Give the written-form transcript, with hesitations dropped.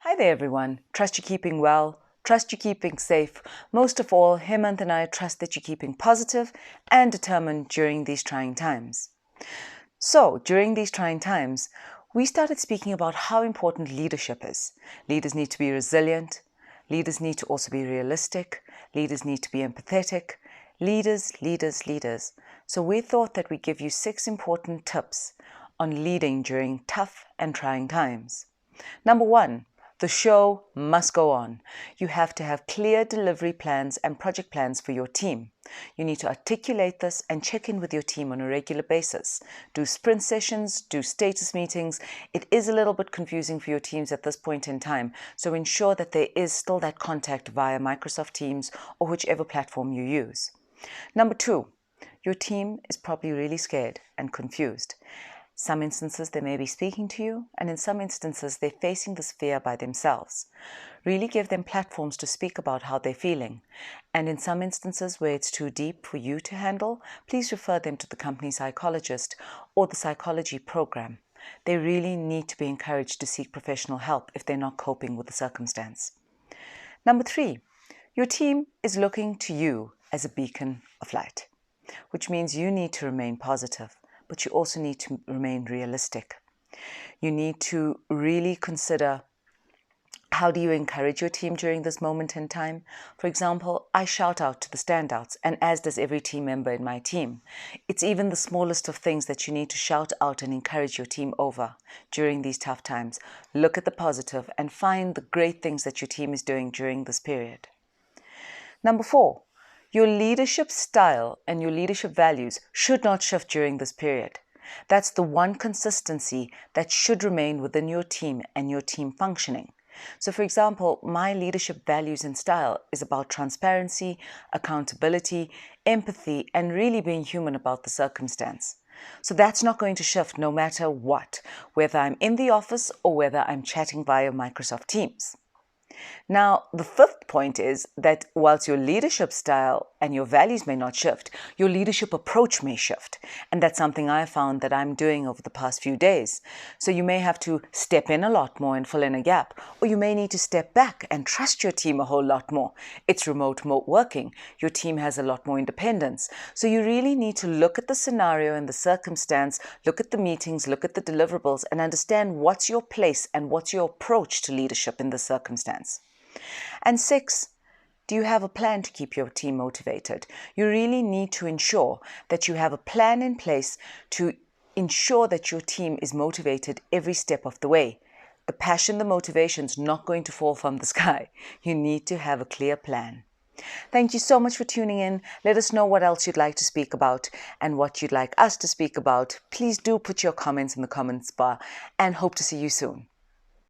Hi there everyone. Trust you're keeping well. Trust you're keeping safe. Most of all, Hemant and I trust that you're keeping positive and determined during these trying times. So, during these trying times, we started speaking about how important leadership is. Leaders need to be resilient. Leaders need to also be realistic. Leaders need to be empathetic. Leaders. So we thought that we'd give you 6 important tips on leading during tough and trying times. Number 1, the show must go on. You have to have clear delivery plans and project plans for your team. You need to articulate this and check in with your team on a regular basis. Do sprint sessions, do status meetings. It is a little bit confusing for your teams at this point in time, so ensure that there is still that contact via Microsoft Teams or whichever platform you use. Number 2, your team is probably really scared and confused. Some instances they may be speaking to you, and in some instances they're facing this fear by themselves. Really give them platforms to speak about how they're feeling. And in some instances where it's too deep for you to handle, please refer them to the company psychologist or the psychology program. They really need to be encouraged to seek professional help if they're not coping with the circumstance. Number 3, your team is looking to you as a beacon of light, which means you need to remain positive. But you also need to remain realistic. You need to really consider, how do you encourage your team during this moment in time? For example, I shout out to the standouts, and as does every team member in my team. It's even the smallest of things that you need to shout out and encourage your team over during these tough times. Look at the positive and find the great things that your team is doing during this period. Number 4, your leadership style and your leadership values should not shift during this period. That's the one consistency that should remain within your team and your team functioning. So for example, my leadership values and style is about transparency, accountability, empathy, and really being human about the circumstance. So that's not going to shift no matter what, whether I'm in the office or whether I'm chatting via Microsoft Teams. Now, the 5th point is that whilst your leadership style and your values may not shift, your leadership approach may shift. And that's something I found that I'm doing over the past few days. So you may have to step in a lot more and fill in a gap, or you may need to step back and trust your team a whole lot more. It's remote working. Your team has a lot more independence. So you really need to look at the scenario and the circumstance, look at the meetings, look at the deliverables, and understand what's your place and what's your approach to leadership in this circumstance. And 6, do you have a plan to keep your team motivated? You really need to ensure that you have a plan in place to ensure that your team is motivated every step of the way. The passion, the motivation is not going to fall from the sky. You need to have a clear plan. Thank you so much for tuning in. Let us know what else you'd like to speak about and what you'd like us to speak about. Please do put your comments in the comments bar and hope to see you soon.